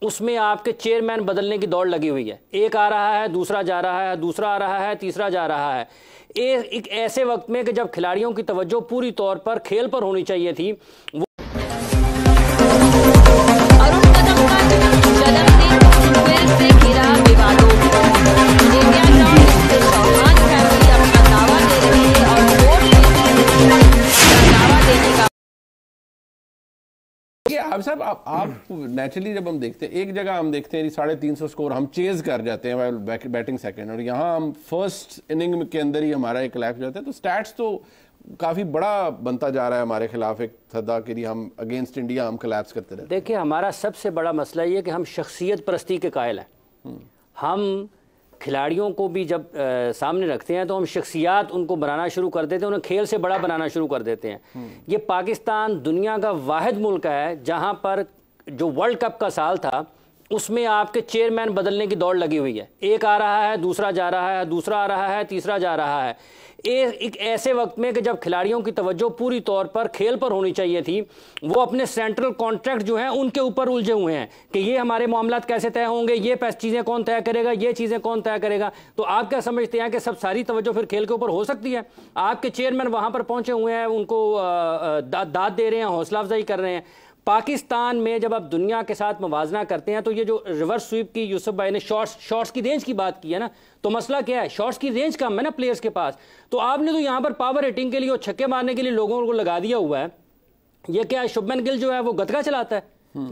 उसमें आपके चेयरमैन बदलने की दौड़ लगी हुई है। एक आ रहा है, दूसरा जा रहा है, दूसरा आ रहा है, तीसरा जा रहा है। एक ऐसे वक्त में कि जब खिलाड़ियों की तवज्जो पूरी तौर पर खेल पर होनी चाहिए थी। आप साहब आप नेचुरली जब हम देखते हैं एक जगह हम देखते हैं 350 स्कोर हम चेज कर जाते हैं बैटिंग सेकंड, और यहाँ हम फर्स्ट इनिंग के अंदर ही हमारा एक लैप जाता है, तो स्टैट्स तो काफी बड़ा बनता जा रहा है हमारे खिलाफ एक सदा कि हम अगेंस्ट इंडिया हम कोलैप्स करते रहते हैं। देखिए, हमारा सबसे बड़ा मसला ये कि हम शख्सियत परस्ती के कायल हैं। हम खिलाड़ियों को भी जब सामने रखते हैं तो हम शख्सियात उनको बनाना शुरू कर देते हैं, उन्हें खेल से बड़ा बनाना शुरू कर देते हैं। ये पाकिस्तान दुनिया का वाहिद मुल्क है जहां पर जो वर्ल्ड कप का साल था उसमें आपके चेयरमैन बदलने की दौड़ लगी हुई है। एक आ रहा है, दूसरा जा रहा है, दूसरा आ रहा है, तीसरा जा रहा है। एक ऐसे वक्त में कि जब खिलाड़ियों की तवज्जो पूरी तौर पर खेल पर होनी चाहिए थी, वो अपने सेंट्रल कॉन्ट्रैक्ट जो हैं उनके ऊपर उलझे हुए हैं कि ये हमारे मामलात कैसे तय होंगे, ये चीज़ें कौन तय करेगा, ये चीज़ें कौन तय करेगा। तो आप क्या समझते हैं कि सब सारी तवज्जो फिर खेल के ऊपर हो सकती है? आपके चेयरमैन वहाँ पर पहुँचे हुए हैं, उनको दाद दे रहे हैं, हौसला अफजाई कर रहे हैं। पाकिस्तान में जब आप दुनिया के साथ मुवाजना करते हैं तो ये जो रिवर्स स्वीप की यूसुफ भाई ने शॉट्स की रेंज की बात की है ना, तो मसला क्या है? शॉट्स की रेंज कम है ना प्लेयर्स के पास। तो आपने तो यहाँ पर पावर हिटिंग के लिए और छक्के मारने के लिए लोगों को लगा दिया हुआ है। ये क्या है, शुभमन गिल जो है वो गतका चलाता है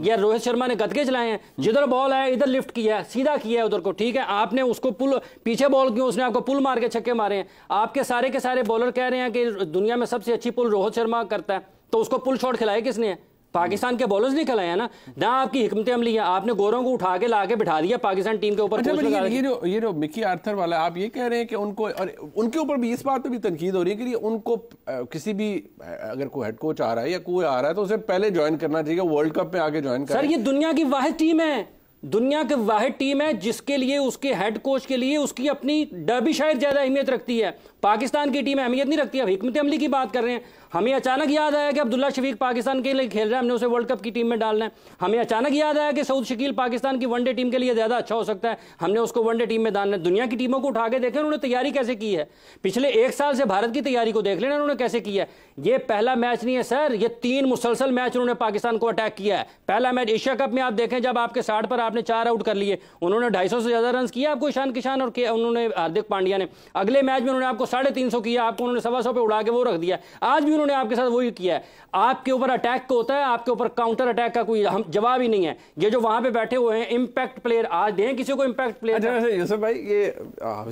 या रोहित शर्मा ने गतके चलाए हैं? जिधर बॉल आया इधर लिफ्ट किया है, सीधा किया है उधर को, ठीक है। आपने उसको पुल पीछे बॉल क्यों, उसने आपको पुल मार के छक्के मारे हैं। आपके सारे के सारे बॉलर कह रहे हैं कि दुनिया में सबसे अच्छी पुल रोहित शर्मा करता है, तो उसको पुल शॉट खिलाए किसने है? पाकिस्तान के बॉलर्स नहीं खिलाए ना आपकी हिकमत अमली है। आपने गोरों को उठा के लाके बिठा दिया पाकिस्तान टीम के ऊपर। अच्छा, ये जो मिकी आर्थर वाला, आप ये कह रहे हैं कि उनको, और उनके ऊपर भी इस बात पे भी तनकीद हो रही है कि उनको किसी भी अगर कोई हेड कोच आ रहा है या कोई आ रहा है तो उसे पहले ज्वाइन करना चाहिए, वर्ल्ड कप में आगे ज्वाइन करना। सर, ये दुनिया की वाहिद टीम है, दुनिया की वाहिद टीम है जिसके लिए उसके हेड कोच के लिए उसकी अपनी डर्बी शायद ज्यादा अहमियत रखती है। पाकिस्तान की टीम अहमियत नहीं रखती। अब हिकमत अमली की बात कर रहे हैं। हमें अचानक याद आया कि अब्दुल्ला शफीक पाकिस्तान के लिए खेल रहा है, हमने उसे वर्ल्ड कप की टीम में डालना है। हमें अचानक याद आया कि सऊद शकील पाकिस्तान की वनडे टीम के लिए ज्यादा अच्छा हो सकता है, हमने उसको वनडे टीम में डालना है। दुनिया की टीमों को उठा के देखें उन्होंने तैयारी कैसे की है। पिछले एक साल से भारत की तैयारी को देख लेना उन्होंने कैसे की है। ये पहला मैच नहीं है सर, ये 3 मुसलसल मैच उन्होंने पाकिस्तान को अटैक किया है। पहला मैच एशिया कप में आप देखें, जब आपके 60 पर आपने 4 आउट कर लिए, उन्होंने 250 से ज्यादा रन किया आपको ईशान किशान और उन्होंने हार्दिक पांड्या ने। अगले मैच में उन्होंने आपको 350 किया, आपको उन्होंने 125 पे उड़ा के वो रख दिया। आज भी उन्होंने आपके साथ वही किया है। आपके ऊपर अटैक को होता है, आपके ऊपर काउंटर अटैक का कोई जवाब ही नहीं है। ये जो वहां पे बैठे हुए हैं इंपैक्ट प्लेयर, आज दें किसी को इंपैक्ट प्लेयर। अच्छा यूसुफ भाई, ये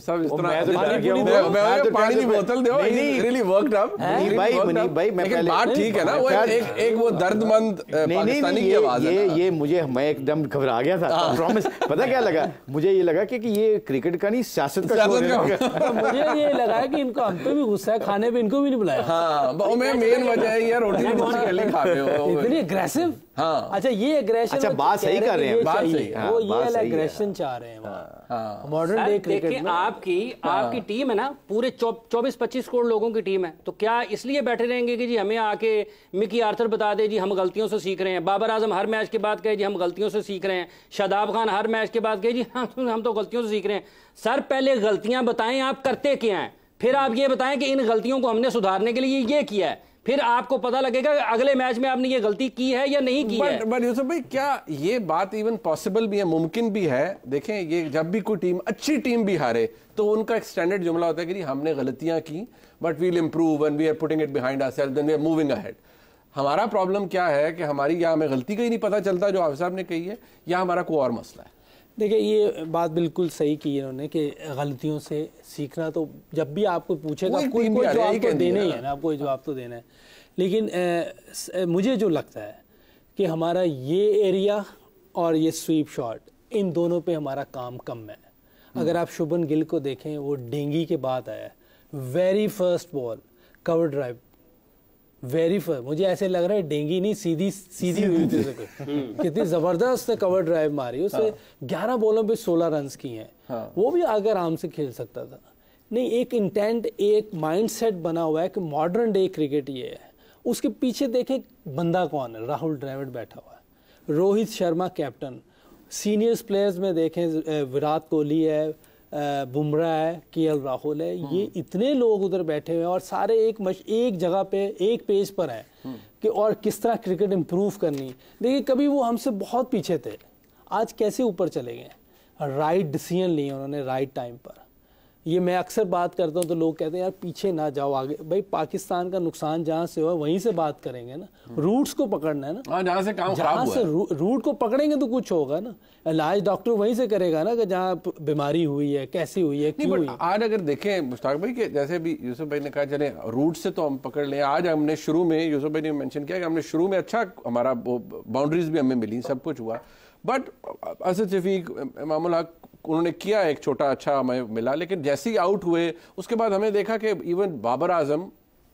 सब इस तरह पानी की बोतल दो, रियली वर्कड अप भाई। मैं पहले बात ठीक है ना, वो एक वो दर्दमंद पाकिस्तानी की आवाज है। ये मुझे, मैं एकदम घबरा गया था, प्रॉमिस। पता क्या लगा मुझे? ये लगा कि ये क्रिकेट का नहीं सियासत का शो है। मुझे ये लगा कि इनको हम पे भी गुस्सा है, खाने पे इनको भी नहीं बुलाया। हाँ, मेन वजह है यार, रोटी नहीं खा रहे हो, इतनी एग्रेसिव। हाँ, अच्छा, ये एग्रेशन, अच्छा बात सही कर रहे हैं, बात सही है, वो ये एग्रेशन चाह रहे हैं मॉडर्न डे क्रिकेट में। आपकी टीम है ना, पूरे 24-25 करोड़ लोगों की टीम है, तो क्या इसलिए बैठे रहेंगे कि जी हमें आके मिकी आर्थर बता दे जी हम गलतियों से सीख रहे हैं। बाबर आजम हर मैच के बाद कहे जी हम गलतियों से सीख रहे हैं। शादाब खान हर मैच के बाद कहे जी हम तो गलतियों से सीख रहे हैं। सर, पहले गलतियां बताएं आप करते क्या हैं, फिर आप ये बताएं कि इन गलतियों को हमने सुधारने के लिए ये किया है, फिर आपको पता लगेगा कि अगले मैच में आपने ये गलती की है या नहीं की है। बट यूसुफ भाई, क्या ये बात इवन पॉसिबल भी है, मुमकिन भी है? देखें, ये जब भी कोई टीम, अच्छी टीम भी हारे तो उनका एक स्टैंडर्ड जुमला होता है कि हमने गलतियां की but we'll improve and we are putting it behind ourselves then we are moving ahead. हमारा प्रॉब्लम क्या है कि हमारी या हमें गलती का ही नहीं पता चलता जो हाफिज साहब ने कही है, या हमारा कोई और मसला है। देखिए, ये बात बिल्कुल सही की है इन्होंने कि गलतियों से सीखना, तो जब भी आपको पूछेगा कोई जवाब तो देना ही है ना, आपको जवाब तो देना है। लेकिन मुझे जो लगता है कि हमारा ये एरिया और ये स्वीप शॉट, इन दोनों पे हमारा काम कम है। अगर आप शुभमन गिल को देखें, वो डेंगी के बाद आया, very first ball cover drive, very first, मुझे ऐसे लग रहा है डेंगी नहीं, सीधी हुई थी। कितनी जबरदस्त कवर ड्राइव मारी उससे। 11 बॉलों पे 16 रन किए हैं। वो भी आगे आराम से खेल सकता था। नहीं, एक इंटेंट, एक माइंडसेट बना हुआ है कि मॉडर्न डे क्रिकेट ये है। उसके पीछे देखें बंदा कौन है, राहुल द्रविड़ बैठा हुआ है। Rohit Sharma captain, seniors players में देखें विराट कोहली है, बुमराह है, केएल राहुल है, ये इतने लोग उधर बैठे हुए हैं और सारे एक जगह पे एक पेज पर हैं कि और किस तरह क्रिकेट इम्प्रूव करनी। देखिए कभी वो हमसे बहुत पीछे थे, आज कैसे ऊपर चले गए। राइट डिसीजन लिए उन्होंने राइट टाइम पर। ये मैं अक्सर बात करता हूँ तो लोग कहते हैं यार पीछे ना जाओ आगे। भाई पाकिस्तान का नुकसान जहाँ से हुआ वहीं से बात करेंगे ना, रूट्स को पकड़ना है ना, जहाँ से काम खराब हुआ है। रूट को पकड़ेंगे तो कुछ होगा ना, इलाज डॉक्टर वहीं से करेगा ना कि जहाँ बीमारी हुई है, कैसी हुई है, क्यों हुई। आज अगर देखें मुश्ताक भाई के जैसे भी यूसुफ भाई ने कहा चले रूट से तो हम पकड़ लें। आज हमने शुरू में, यूसुफ भाई ने मेंशन किया कि हमने शुरू में अच्छा हमारा बाउंड्रीज भी हमें मिली, सब कुछ हुआ, बट असद शफीक, इमामुल हक उन्होंने किया एक छोटा अच्छा हमें मिला, लेकिन जैसे ही आउट हुए उसके बाद हमें देखा कि इवन बाबर आजम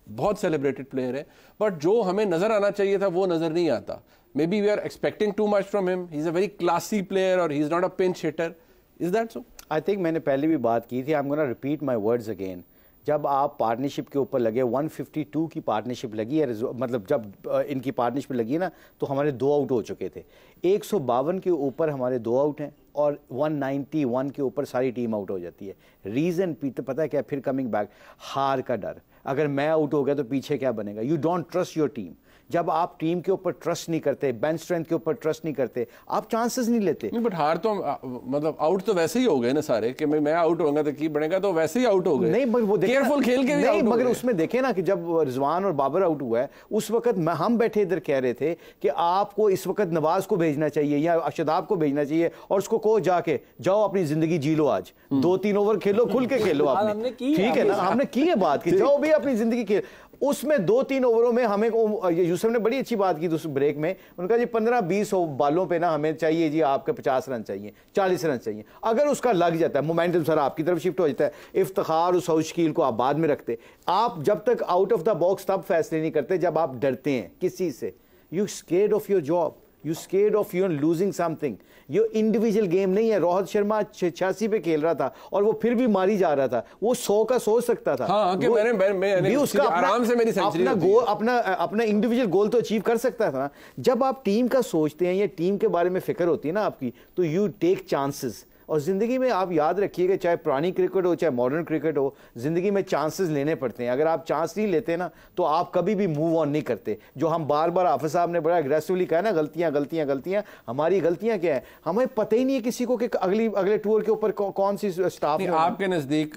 बहुत सेलिब्रेटेड प्लेयर है, बट जो हमें नजर आना चाहिए था वो नजर नहीं आता। Maybe we are expecting too much from him. He is a very classy player और he is not a pinch hitter. Is that so? I think मैंने पहले भी बात की थी, I am gonna repeat my words again. जब आप partnership के ऊपर लगे, 152 की पार्टनरशिप लगी है, मतलब जब इनकी पार्टनरशिप लगी है ना तो हमारे 2 आउट हो चुके थे। 152 के ऊपर हमारे 2 आउट हैं और 191 के ऊपर सारी टीम आउट हो जाती है। रीज़न पता है क्या? फिर कमिंग बैक, हार का डर। अगर मैं आउट हो गया तो पीछे क्या बनेगा? You don't trust your team. जब आप टीम के ऊपर ट्रस्ट नहीं करते, बेंच स्ट्रेंथ के ऊपर ट्रस्ट नहीं करते, आप चांसेस नहीं लेते। नहीं, बट हार तो मतलब आउट तो वैसे ही हो गए ना सारे कि मैं आउट होऊंगा तो की बनेगा, तो वैसे ही आउट हो गए। नहीं मगर वो केयरफुल खेल के भी नहीं, मगर उसमें देखे ना कि जब रिजवान और बाबर आउट हुआ है उस वक्त हम बैठे इधर कह रहे थे कि आपको इस वक्त नवाज को भेजना चाहिए या अशदाब को भेजना चाहिए और उसको कहो जाके जाओ अपनी जिंदगी जी लो, आज 2-3 ओवर खेलो, खुल के खेलो आपने, ठीक है ना? हमने की है बात कि जाओ भी अपनी जिंदगी खेल। उसमें 2-3 ओवरों में हमें, यूसुफ ने बड़ी अच्छी बात की उस ब्रेक में, उनका जी 15-20 बालों पे ना हमें चाहिए जी आपके 50 रन चाहिए, 40 रन चाहिए। अगर उसका लग जाता है, मोमेंटम सर आपकी तरफ शिफ्ट हो जाता है, इफ्तिखार उस शकील को आप बाद में रखते। आप जब तक आउट ऑफ द बॉक्स तब फैसले नहीं करते जब आप डरते हैं किस चीज से। You scared of your job, you scared of your losing something. ये इंडिविजुअल गेम नहीं है। रोहित शर्मा 86 पे खेल रहा था और वो फिर भी मारी जा रहा था, वो 100 का सोच सकता था। हाँ, कि मैंने उसका आराम से मेरी सेंचुरी अपना गोल, अपना इंडिविजुअल गोल तो अचीव कर सकता था ना। जब आप टीम का सोचते हैं या टीम के बारे में फिक्र होती है ना आपकी, तो यू टेक चांसेस। और ज़िंदगी में आप याद रखिएगा, चाहे पुरानी क्रिकेट हो चाहे मॉडर्न क्रिकेट हो, ज़िंदगी में चांसेस लेने पड़ते हैं। अगर आप चांस नहीं लेते ना तो आप कभी भी मूव ऑन नहीं करते। जो हम बार बार हाफिज साहब ने बड़ा एग्रेसिवली कहा ना, गलतियां गलतियां गलतियां। हमारी गलतियां क्या है? हमें पता ही नहीं है किसी को कि अगले टूर के ऊपर कौन सी स्टाफ। आपके नज़दीक,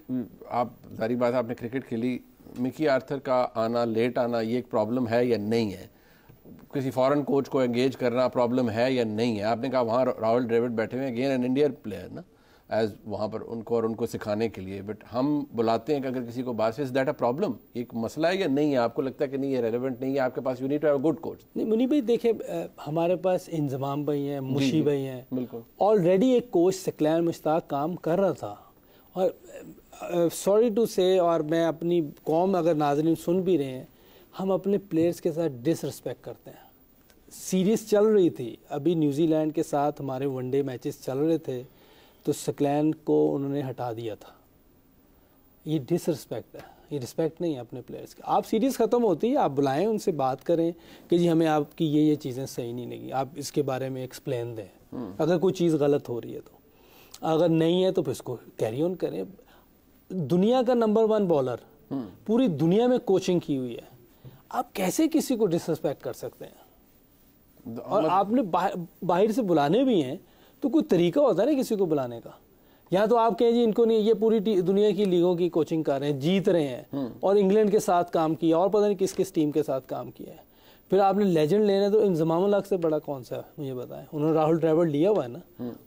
आप सारी बात आपने क्रिकेट खेली, मिकी आर्थर का आना, लेट आना, ये एक प्रॉब्लम है या नहीं है? किसी फॉरेन कोच को एंगेज करना प्रॉब्लम है या नहीं है? आपने कहा वहाँ राहुल द्रविड़ बैठे हुए हैं, अगेन एन इंडियन प्लेयर ना, एज वहाँ पर उनको और उनको सिखाने के लिए, बट हम बुलाते हैं कि अगर किसी को बात, इज दैट अ प्रॉब्लम? एक मसला है या नहीं है? आपको लगता है कि नहीं ये रेलेवेंट नहीं है आपके पास? You need to have a good coach. नहीं मुनीब भाई, देखिए हमारे पास इंजमाम भाई हैं, मुशी भाई हैं, बिल्कुल ऑलरेडी एक कोच सकलैन मुश्ताक काम कर रहा था। और सॉरी टू से, और मैं अपनी कौम अगर नाज़रीन सुन भी रहे हैं, हम अपने प्लेयर्स के साथ डिसरिस्पेक्ट करते हैं। सीरीज़ चल रही थी, अभी न्यूजीलैंड के साथ हमारे वनडे मैचेस चल रहे थे, तो सकलैन को उन्होंने हटा दिया था। ये डिसरिस्पेक्ट है, ये रिस्पेक्ट नहीं है अपने प्लेयर्स की। आप सीरीज़ ख़त्म होती है, आप बुलाएं, उनसे बात करें कि जी हमें आपकी ये चीज़ें सही नहीं लगी, आप इसके बारे में एक्सप्लेन दें। अगर कोई चीज़ गलत हो रही है तो, अगर नहीं है तो फिर इसको कैरी ऑन करें। दुनिया का नंबर 1 बॉलर, पूरी दुनिया में कोचिंग की हुई है, आप कैसे किसी को डिसरिस्पेक्ट कर सकते हैं? और आपने बाहर से बुलाने भी हैं तो कोई तरीका होता है ना किसी को बुलाने का। या तो आप कहें जी इनको नहीं, ये पूरी दुनिया की लीगों की कोचिंग कर रहे हैं, जीत रहे हैं, और इंग्लैंड के साथ काम किया और पता नहीं किस किस टीम के साथ काम किया है। फिर आपने लेजेंड लेने, तो इंजमामुल हक से बड़ा कौन सा है मुझे बताएं? उन्होंने राहुल द्रविड़ लिया हुआ है ना,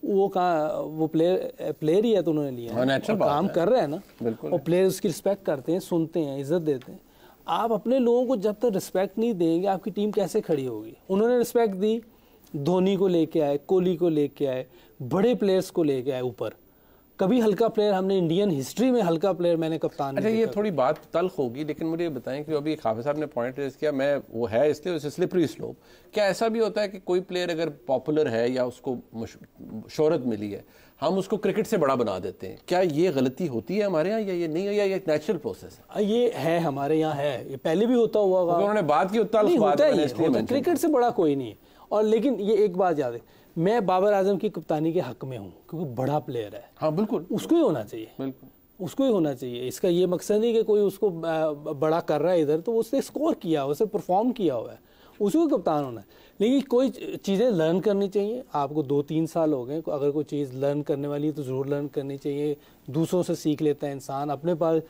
वो कहाँ, वो प्लेयर ही है तो उन्होंने लिया है, काम कर रहे हैं ना, और प्लेयर उसकी रिस्पेक्ट करते हैं, सुनते हैं, इज्जत देते हैं। आप अपने लोगों को जब तक रिस्पेक्ट नहीं देंगे, आपकी टीम कैसे खड़ी होगी? उन्होंने रिस्पेक्ट दी, धोनी को लेके आए, कोहली को लेके आए, बड़े प्लेयर्स को लेके आए ऊपर। कभी हल्का प्लेयर हमने इंडियन हिस्ट्री में हल्का प्लेयर मैंने कप्तान। अच्छा, ये थोड़ी बात तल्ख होगी, लेकिन मुझे ये बताएं कि अभी हाफिज साहब ने पॉइंट रेज किया, मैं वो है इसलिए उसे स्लिपरी स्लोप। क्या ऐसा भी होता है कि कोई प्लेयर अगर पॉपुलर है या उसको शोहरत मिली है, हम उसको क्रिकेट से बड़ा बना देते हैं? क्या ये गलती होती है हमारे यहाँ या ये नहीं है, या ये नेचुरल प्रोसेस है? ये है हमारे यहाँ है, ये पहले भी होता हुआ होगा। उन्होंने बात की, क्रिकेट से बड़ा कोई नहीं है। और लेकिन ये एक बात याद है, मैं बाबर आजम की कप्तानी के हक में हूँ क्योंकि बड़ा प्लेयर है। हाँ बिल्कुल, उसको ही होना चाहिए, बिल्कुल उसको ही होना चाहिए। इसका ये मकसद नहीं कि कोई उसको बड़ा कर रहा है इधर, तो उसने स्कोर किया, उसने परफॉर्म किया हुआ है, उसको कप्तान होना है। लेकिन कोई चीज़ें लर्न करनी चाहिए। आपको 2-3 साल हो गए, अगर कोई चीज़ लर्न करने वाली है तो ज़रूर लर्न करनी चाहिए। दूसरों से सीख लेता है इंसान। अपने पास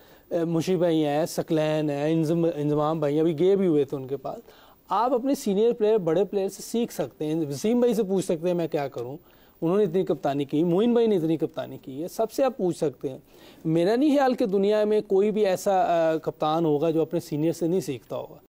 मुशी भाई हैं, सकलैन है, इंजमाम भाई अभी गे भी हुए थे उनके पास। आप अपने सीनियर प्लेयर, बड़े प्लेयर से सीख सकते हैं। वसीम भाई से पूछ सकते हैं मैं क्या करूं, उन्होंने इतनी कप्तानी की, मोइन भाई ने इतनी कप्तानी की है, सबसे आप पूछ सकते हैं। मेरा नहीं ख्याल कि दुनिया में कोई भी ऐसा कप्तान होगा जो अपने सीनियर से नहीं सीखता होगा।